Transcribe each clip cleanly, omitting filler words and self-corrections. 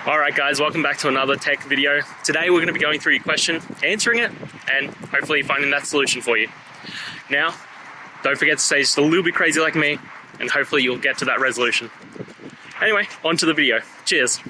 Alright guys, welcome back to another tech video. Today we're going to be going through your question, answering it, and hopefully finding that solution for you. Now, don't forget to stay just a little bit crazy like me, and hopefully you'll get to that resolution. Anyway, on to the video. Cheers!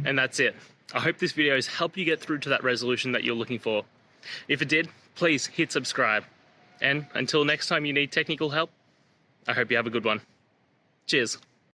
And that's it. I hope this video has helped you get through to that resolution that you're looking for. If it did, please hit subscribe. And until next time you need technical help, I hope you have a good one. Cheers.